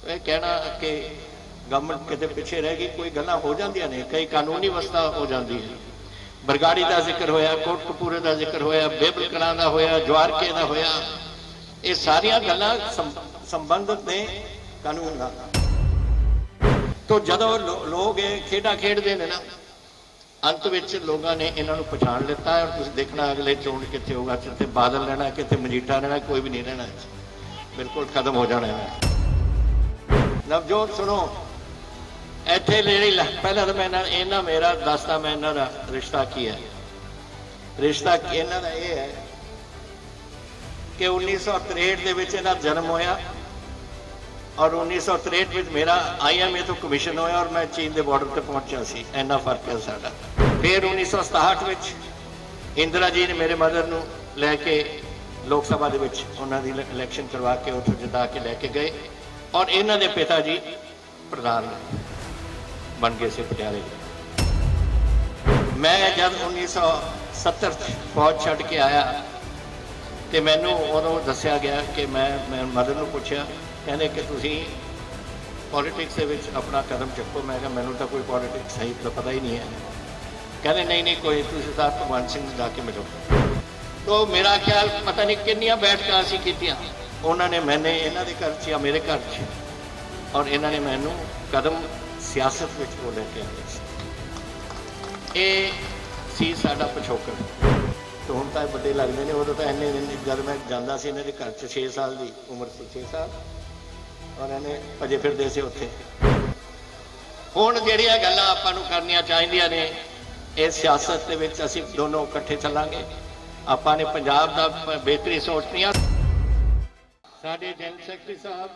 ये कहना कि गवर्नमेंट कितने पिछे रह गई, कोई गल्लां हो जांदियां ने, कई कानूनी व्यवस्था हो जाती है। बरगाड़ी का जिक्र होया, कोटकपूरे का जिक्र होया, बेबल कलां का होया, जवारके का होया, ये सारिया गल्लां संबंधित ने कानून नाल। तो जदों लोग ये खेडा खेडते हैं ना, अंत विच लोगों ने इन्हों पछाण लिता है। और तुसीं देखना अगले चोण कित्थे होगा, कित्थे बादल रहना, कित्थे मजीठा रहना, कोई भी नहीं रहना, बिल्कुल खत्म हो जाना है। नवजोत सुनो, इत्थे पहला तो मैं इन्हां मेरा दसदा मैं इन्हां दा रिश्ता की है। रिश्ता इन्हां दा ये है कि 1963 दे विच इन्हां दा जन्म होया और 1963 में मेरा IMA तो कमीशन होया और मैं चीन के बॉर्डर पर पहुंचा सी, इन्ना फर्क है साडा। फिर 1967 में इंदिरा जी ने मेरे मदर नूं लैके लोक सभा दे विच उन्हां दी इलैक्शन करवा के उत्थों जिता के लैके गए और इन्हां दे पिता जी प्रधान बन गए से पटियाले। मैं जब 1970 फौज छड्ड के आया तो मैनू उदों दस्या गया कि मैं मदर नूं पुछया, कहने कि तुसी पॉलिटिक्स के विच अपना कदम चुको। मैं कहा मैनू तो कोई पॉलिटिक्स सही तो पता ही नहीं है। कहने नहीं नहीं कोई, तुसी साहब भगवंत सिंह जाके मिलो। तो मेरा ख्याल पता नहीं कितनियां बैठकां असीं कीतियां, उन्होंने मैंने इन्हां दे घर च या मेरे घर च, और इन्होंने मैनू कदम सियासत विच वो लेके आए। ये सी साडा पिछोकड़। तो हुण तां वड्डे लगदे ने, उदों तां इन्ने जद मैं जांदा सी इन्हां दे घर च 6 साल की उम्र सी, 6 साल, और इन्हें भजे फिरते से उत्थे। हुण जिहड़ियां गल्लां आपां नूं करनियां चाहीदियां ने, इस सियासत दे विच असीं दोनों इकट्ठे चलांगे। आपां ने पंजाब दा बेहतरी सोचनी आ। साडे जनरल सैकटरी साहब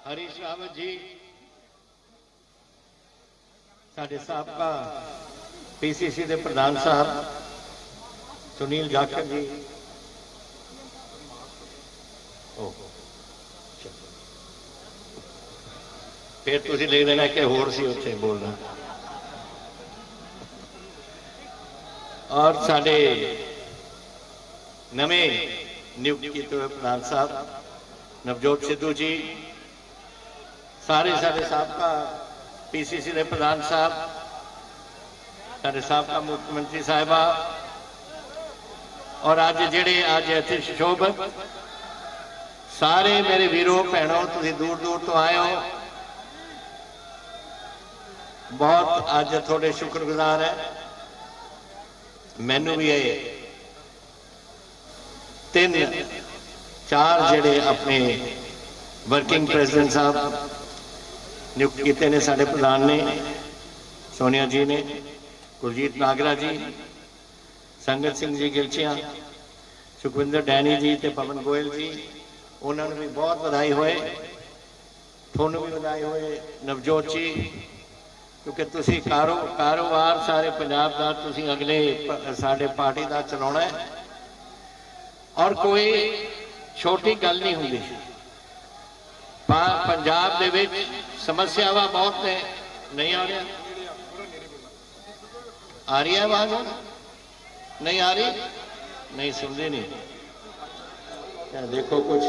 हरीश रावत जी, साडे साबका PCC दे प्रधान साहब सुनील जाखड़ जी, फिर तुसीं लिख देना कि होर सी उत्थे बोलना। और साडे नवें नियुक्त किए हुए प्रधान साहब नवजोत सिद्धू जी, सारे साडे साबका PCC के प्रधान साहब, साडे साबका मुख्यमंत्री साहिबा, और अज जिहड़े अज इत्थे सुशोभित सारे मेरे वीरों भैनों, तुसीं दूर दूर तो आए हो, बहुत अज थोड़े शुक्रगुजार है। मैनू भी ये 3-4 जिहड़े अपने वर्किंग प्रेसिडेंट साहब नियुक्त किए ने, साडे प्रधान ने सोनिया जी ने, कुलजीत नागरा जी, संगत सिंह जी गिलचिया, सुखविंदर डैनी जी ते पवन गोयल जी, उन्होंने भी बहुत बधाई होए। थोनों भी बधाई होए नवजोत जी, क्योंकि तुसी कारोबार सारे पंजाब दा तुसी अगले साडे पार्टी दा चलाउणा है, और कोई छोटी गल नहीं हुंदी। पंजाब दे विच समस्यावां बहुत ने। नहीं आ रहा, आ रही है आवाज? नहीं आ रही, नहीं सुनते नहीं। क्या देखो कुछ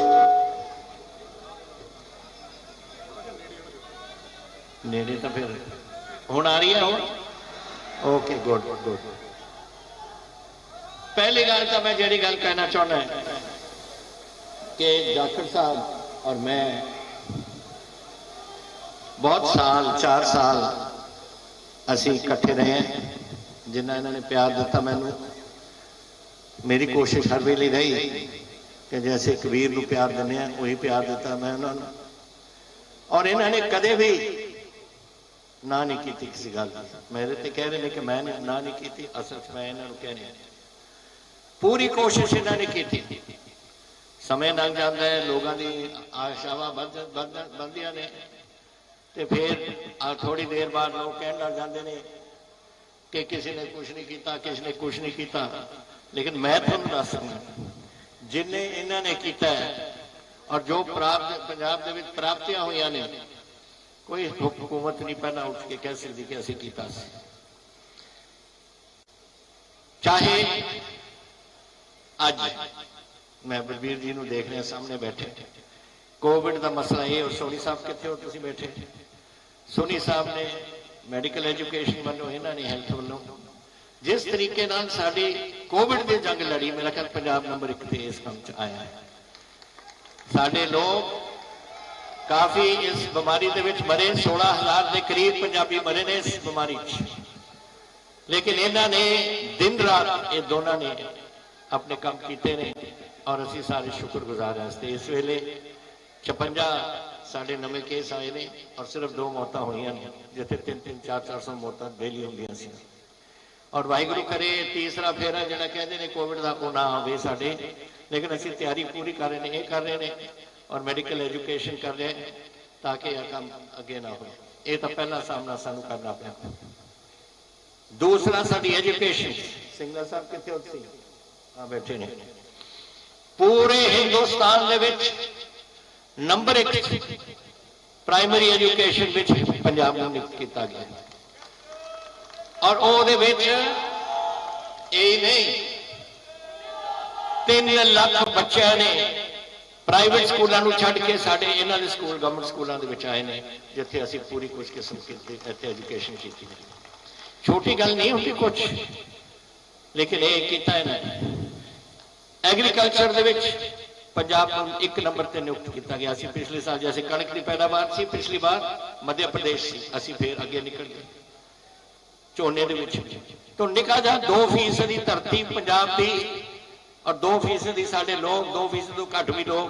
नेड़े तो फिर हुण आ रही है। हुण ओके, गुड गुड। पहली गल तो मैं जिहड़ी गल कहना चाहना है कि जाखड़ साहब और मैं बहुत साल 4 साल असी इकट्ठे रहे हैं। जिन्ना इन्होंने प्यार दिता मैनू, मेरी कोशिश हर वेले रही कि जैसे कबीर नूं प्यार दिंदे आ वही प्यार दिता मैं उन्होंने, और इन्होंने कदे भी ना नहीं की किसी गल। मेरे तो कह रहे हैं कि मैं ना नहीं की, असल मैं इन्होंने कहने पूरी कोशिश इन्होंने की। समय लंघ जाता है, लोगों की आशावां बनदियां ने, तो फिर थोड़ी देर बाद लोग कहन लग जाते हैं कि किसी ने कुछ नहीं किया, किसी ने कुछ नहीं किया। लेकिन मैं तुहानूं दस सकदा जिन्ने इन्होंने किया है और जो प्राप्त पंजाब दे विच प्राप्तियां हुई ने, कोई हुकूमत नहीं पहला उठ के कह सकती कि असीं कीता सी। चाहे अज मैं बलबीर जी नूं देख रहा सामने बैठे, कोविड का मसला ये, और सोनी साहब कितने हो तुसीं बैठे, सोनी साहब ने मैडिकल एजुकेशन वालों, इन्होंने हैल्थ वालों जिस तरीके नाल साडी कोविड की जंग लड़ी, मेरा ख्याल पंजाब नंबर 1 ते इस काम च आया है। साडे लोग काफ़ी इस बीमारी दे विच मरे, 16,000 के करीब पंजाबी मरे ने इस बीमारी च, लेकिन इन्होंने दिन रात ये दोनों ने अपने काम किए ने और असी सारे शुक्रगुजार हैं। इस वेले 56 साढ़े नवे केस आए ने और सिर्फ 2 मौतां होईयां ने, जिथे 300 400 मौतां डेली होंदियां सी। और वाहिगुरू करे तीसरा फेरा जिहड़ा कहंदे ने कोविड का वो ना आवे साडे, लेकिन असी तैयारी पूरी कर रहे हैं, ये कर रहे हैं और मैडिकल एजुकेशन कर रहे हैं ताकि यह काम अगे ना हो। ये तो पहला सामना सानू करना पिया। दूसरा साडी एजुकेशन, सिंगला साहब कितने होते हाँ बैठे ने, पूरे हिंदुस्तान दे विच नंबर 1 प्राइमरी एजुकेशन विच पंजाब नूं नियुक्त किया गया और ओहदे विच यही नहीं 3 लाख बच्चों ने प्राइवेट स्कूलों को छड्ड के साडे इन्हां दे स्कूल गवर्नमेंट स्कूलों दे विच आए ने, जिथे असीं पूरी कुछ किस्म की इत्थे एजुकेशन की। छोटी गल नहीं होती कुछ, लेकिन ये किया इन्होंने। एग्रीकल्चर दे विच पंजाब को 1 नंबर पर नियुक्त किया गया। पिछले साल जैसे कणक की पैदावार सी, पिछली बार मध्य प्रदेश सी, असीं फिर अगे निकल गए झोने दे विच। तो निका जा 2% धरती पंजाब की और 2% साडे लोग, 2% तो घट भी लोग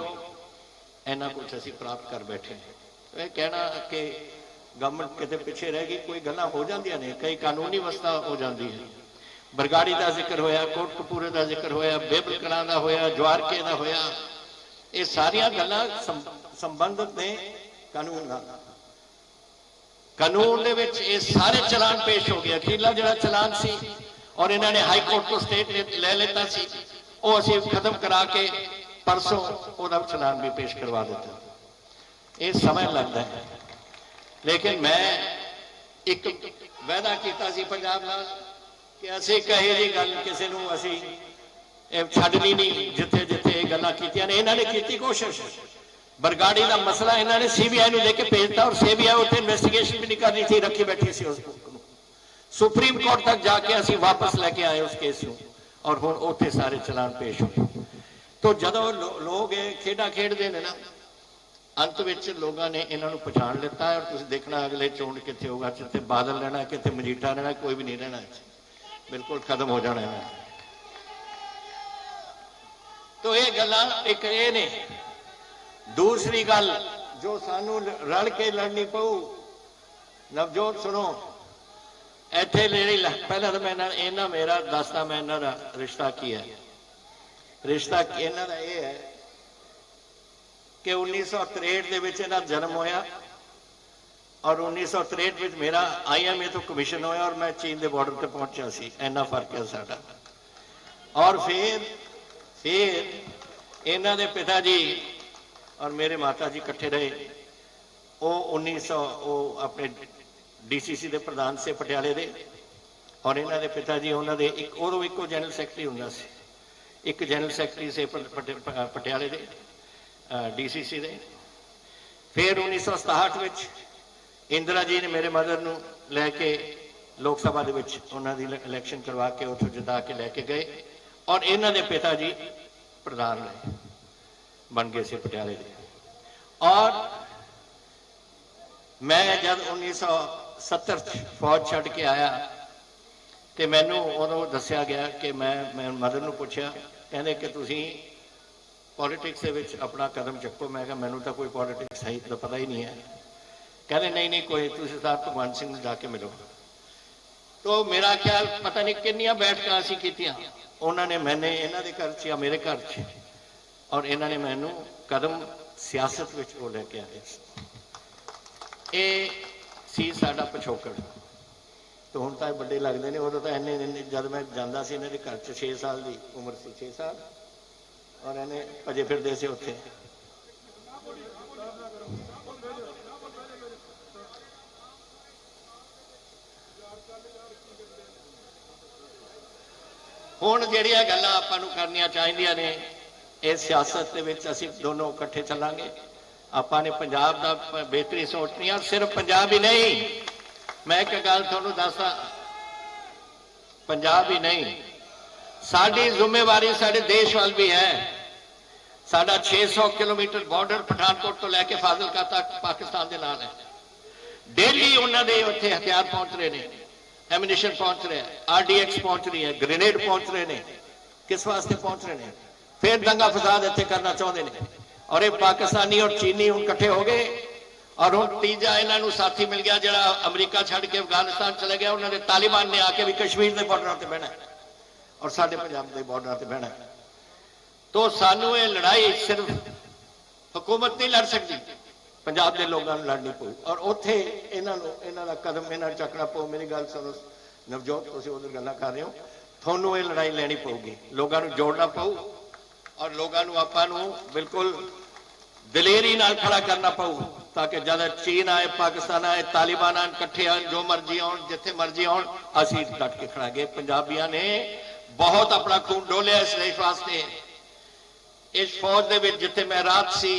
इन्ना कुछ असीं प्राप्त कर बैठे। तो यह कहना कि गवर्नमेंट कितने पिछे रह गई, कोई गल्लां हो जांदियां ने, कई कानूनी व्यवस्था हो जाती है। बरगाड़ी का जिक्र होया, कोटकपूरे का जिक्र होया, बेबल कलां दा होया, जवारके दा होया, ये सारिया गल्लां संबंधित ने कानून नाल। कानून दे विच ये सारे चलान पेश हो गए। अखीरला जिहड़ा चलान सी और इन्होंने हाई कोर्ट को स्टेट ने ले लेता सी, वो असीं खत्म करा के परसों ओहदा चलान भी पेश करवा दिता। ये समय लगता है, लेकिन मैं एक वायदा किया सी पंजाब नाल कि असीं कहे जी गल किसी नूं असीं छड्डनी नहीं, जिथे जिथे गल्लां कीतियां ने इन्होंने की कोशिश। बरगाड़ी का मसला इन्होंने CBI को लेके भेजता और CBI उत्थे इन्वेस्टिगेशन भी नहीं करनी थी, रखी बैठी सी उस बुक को। सुप्रीम कोर्ट तक जाके असीं वापस लैके आए उस केस को और हुण उत्थे सारे चलान पेश हो। तो जदों लोग खेडा खेडते हैं ना, अंत विच लोगों ने इन्हों पछाण लिता है। और तुसीं देखना अगले चोण कित्थे होगा, जिथे बादल रहना, कित्थे मजीठा रहना, कोई भी नहीं रहना, बिल्कुल खत्म हो जाना है। तो ये गल्लां एक ये ने। दूसरी गल जो सानू रल के लड़नी पऊ, नवजोत सुनो, इत्थे पहला तो मैं इन्हां मेरा दसदा मैं इन्हां दा रिश्ता की है। रिश्ता इन्हां दा ये है कि 1963 दे विच इन्हां दा जन्म होया और 1963 में मेरा IMA तो कमीशन होया और मैं चीन के बॉर्डर पर पहुंचा सी। इन्ना फर्क है साडा। और फिर इन्हां दे पिताजी और मेरे माता जी इकट्ठे रहे। वो 1900 वो अपने DCC के प्रधान से पटियाले दे, और इन्हां दे पिताजी उन्होंने एक उदों इको जनरल सैकटरी हुंदा सी, एक जनरल सैकटरी से पटियाले दे DCC दे। फिर 1967 में इंदिरा जी ने मेरे मदर नूं लैके लोक सभा दे विच उन्हां दी इलैक्शन करवा के उत्थों जिता के लैके गए और इन्हां दे पिता जी प्रधान रहे, बन गए से पटियाले दे। और मैं जब 1970 फौज छड्ड के आया तो मैनू उदों दस्या गया कि मैं मदर नूं पुछया, कहंदे कि तुसीं पॉलिटिक्स दे विच अपना कदम चुको। मैं कहा मैनू तो कोई पॉलिटिक्स है तो पता ही नहीं है। कहते नहीं नहीं कोई, तुसीं साहब भगवंत सिंह नूं जाके मिलो। तो मेरा ख्याल पता नहीं कितनियां बैठकां असीं कीतियां, उन्होंने मैंने इन्हां दे घर च या मेरे घर च, और इन्होंने मैनू कदम सियासत विच वो लैके आए। ये सी साडा पिछोकड़। तो हुण तां बड़े लगदे ने, उदों तां इन्ने जद मैं जांदा सी इन्हां दे घर च 6 साल की उम्र सी, 6 साल, और इन्हें भजे फिरदे से उत्थे। हुण जिहड़ियां गल्लां आपां नूं करनियां चाहीदियां ने, इस सियासत दे विच असीं दोनों इकट्ठे चलांगे। ਆਪਾਂ ਨੇ ਪੰਜਾਬ ਦਾ ਬਿਹਤਰੀ ਸੋਚਣੀ ਆ। ਸਿਰਫ ਪੰਜਾਬ ਹੀ ਨਹੀਂ, ਮੈਂ ਇੱਕ ਗੱਲ ਤੁਹਾਨੂੰ ਦੱਸਾਂ, ਪੰਜਾਬ ਹੀ ਨਹੀਂ, ਸਾਡੀ ਜ਼ਿੰਮੇਵਾਰੀ ਸਾਡੇ ਦੇਸ਼ ਵੱਲ ਵੀ ਹੈ। ਸਾਡਾ 600 ਕਿਲੋਮੀਟਰ ਬਾਰਡਰ ਪਠਾਨਕੋਟ ਤੋਂ ਲੈ ਕੇ ਫਾਜ਼ਿਲਕਾ ਤੱਕ ਪਾਕਿਸਤਾਨ ਦੇ ਨਾਲ ਹੈ। ਡੇਲੀ ਉਹਨਾਂ ਦੇ ਉੱਥੇ ਹਥਿਆਰ ਪਹੁੰਚ ਰਹੇ ਨੇ, ਐਮੂਨੀਸ਼ਨ ਪਹੁੰਚ ਰਿਹਾ, RDX ਪਹੁੰਚ ਰਹੀ ਹੈ, ਗ੍ਰੇਨੇਡ ਪਹੁੰਚ ਰਹੇ ਨੇ। किस वास्ते पहुंच रहे हैं? फिर दंगा फसाद इतने करना चाहते हैं। और ये पाकिस्तानी और चीनी हूं इकट्ठे हो गए और हूं तीजा इन्हों साथी मिल गया जो अमरीका छड़ के अफगानिस्तान चले गया। उन्होंने तालिबान ने आके भी कश्मीर के बॉर्डर से बहना और साढ़े पंजाब के बॉर्डर से बहना। तो सानू ये लड़ाई सिर्फ हुकूमत नहीं लड़ सकती, पंजाब के लोगों को लड़नी पऊ और उत्थे इन्हों कदम इन्होंने चकना पऊ। मेरी गल सुनो नवजोत, तुसीं उधर गल्लां कर रहे हो, थोनू ये लड़ाई लैनी पऊगी, लोगों को जोड़ना पऊ और लोगों को आपां नूं बिल्कुल दलेरी नाल खड़ा करना पऊ ताकि जद चीन आए, पाकिस्तान आए, तालिबान आए, इकट्ठे आए, जो मर्जी आउण, जिथे मर्जी आउण, असीं डट के खड़ा गए। पंजाबियां ने बहुत अपना खून डोलिया इस देश वास्ते। इस फौज दे विच जिथे मैं रात सी,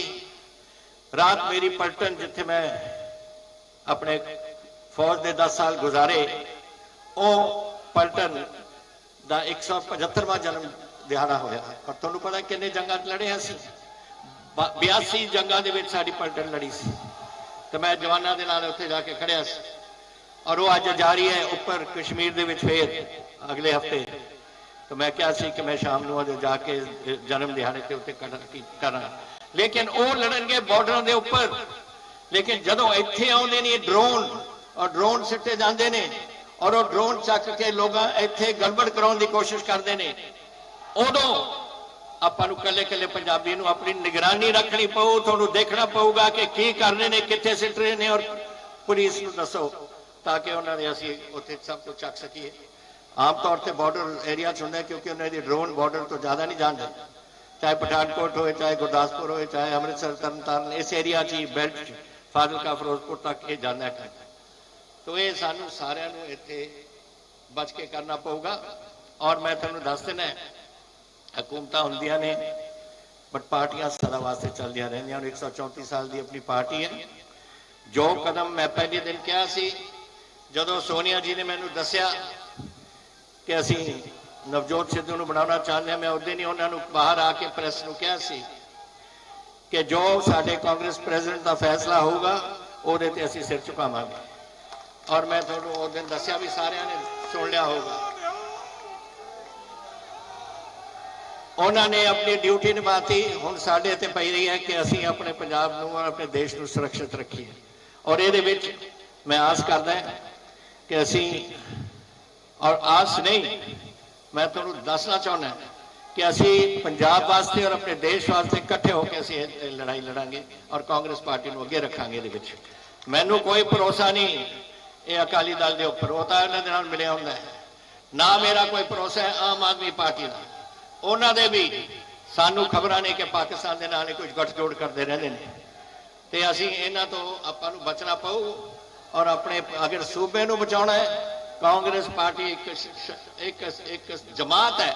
रात मेरी पलटन जिथे मैं अपने फौज के 10 साल गुजारे, वो पलटन ਦਾ 175ਵਾਂ जन्म दिहाड़ा होया। और तुहानूं पता किन्ने जंगां लड़े असीं? 82 जंगां दे विच साडी पलटन लड़ी सी। तो मैं जवानां दे नाल उत्थे जाके खड़िया सी और वो अज जा रही है ऊपर कश्मीर दे विच फिर अगले हफ्ते। तो मैं कहा सी कि मैं शाम नूं जाके जन्म दिहाड़े ते उत्ते करां, लेकिन वो लड़नगे बॉर्डरां दे उपर। लेकिन जदों इत्थे आउंदे ने ड्रोन और ड्रोन सिੱਟੇ ਜਾਂਦੇ ने और वो ड्रोन चक के लोग इत्थे गड़बड़ कराने की कोशिश करते हैं, उदों आपां नूं कल्ले कल्ले पंजाबी नूं अपनी निगरानी रखनी पऊ। तुहानूं देखना पऊगा कि की कर रहे हैं, कित्थे सिੱਟ रहे हैं और पुलिस नूं दसो ताकि उन्होंने असीं उत्थे सब कुछ चक सकीए। आम तौर पर बॉर्डर एरिया च हुंदा क्योंकि उन्होंने ड्रोन बॉर्डर तो ज़्यादा नहीं जाते, चाहे पठानकोट हो, चाहे गुरदासपुर हो, चाहे अमृतसर, तरनतारन, इस एरिया च ही बेल्ट फाजिलका फिरोजपुर तक ये जाना है। तो ये सानू सारिਆਂ ਨੂੰ ਇੱਥੇ बच के करना पऊगा। और मैं तुहानूं दस देना हुकूमतां हुंदियां ने बट पार्टियां सदा वास्ते चलदियां रहिंदियां। 134 साल की अपनी पार्टी है। जो कदम मैं पहले दिन कहा सी, जदों सोनिया जी ने मैनूं दस्सिया कि असीं नवजोत सिद्धू नूं बनाउणा चाहुंदे हां, मैं उस दिन ही उन्हां नूं बाहर आके प्रेस नूं कहा सी कि जो साडे कांग्रेस प्रेजिडेंट का फैसला होगा उहदे ते असीं सिर झुकावांगे। और मैं थोड़ा उस दिन दसिया भी सारिया ने सुन लिया होगा। उन्होंने अपनी ड्यूटी निभाती, हुण साडे ते पई रही है कि असीं अपने पंजाब नूं और अपने देश नूं सुरक्षित रखीए। और इहदे विच मैं आस करदा कि असीं, और आस नहीं, मैं तुहानूं दसना चाहुंदा कि असीं पंजाब वास्ते और अपने देश वास्ते इकट्ठे होकर असीं लड़ाई लड़ांगे और कांग्रेस पार्टी नूं अगे रखांगे। इहदे विच मैनूं कोई भरोसा नहीं ये अकाली दल के उपर, वो तो इन्होंने मिलिया होंगे ना। मेरा कोई भरोसा है आम आदमी पार्टी का, उन्होंने भी सानू खबर ने कि पाकिस्तान के नाल कुछ गठजोड़ करते रहते हैं। तो असी इन्हों तो आपां नूं बचना पऊ और अपने अगर सूबे नूं बचाउणा है, कांग्रेस पार्टी एक जमात है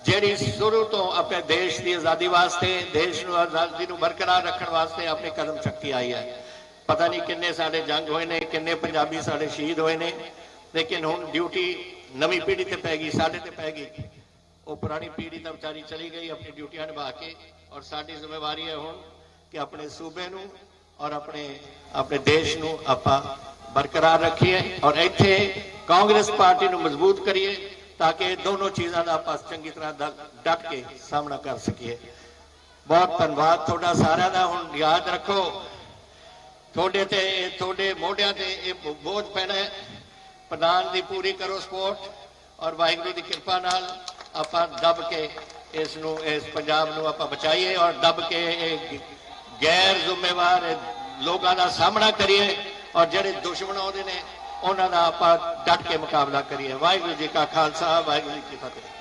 जिहड़ी शुरू तो अपने देश की आज़ादी वास्ते, देश नूं आज़ादी नूं बरकरार रखने वास्ते अपने कदम चक्की आई है। पता नहीं किन्ने साडे जंग होए ने, किन्ने पंजाबी साडे शहीद होए ने, लेकिन हुण ड्यूटी नवी पीढ़ी ते पै गई, साडे ते पै गई। वो पुरानी पीढ़ी तो बेचारी चली गई अपनी ड्यूटियां निभा के, और साडी जिम्मेवारी है हुण कि अपने सूबे नूं और अपने देश नूं आपां बरकरार रखिए और इत्थे कांग्रेस पार्टी नूं मजबूत करिए ताकि दोनों चीज़ों का आपां चंगी तरह डट के सामना कर सकीए। बहुत धन्यवाद तुहाडा सारिआं दा। हुण याद रखो थोड़े मोढियां ते ये बोझ पैना है, प्रधान की पूरी करो सपोर्ट और वाहिगुरू की कृपा नाल आपां दब के इस पंजाब नूं आपां बचाइए और दब के गैर जिम्मेवार लोगों का सामना करिए और जिहड़े दुश्मन आउंदे ने उन्हां दा आपां डट के मुकाबला करिए। वाहिगुरू जी का खालसा, वाहिगुरू जी की फतेह।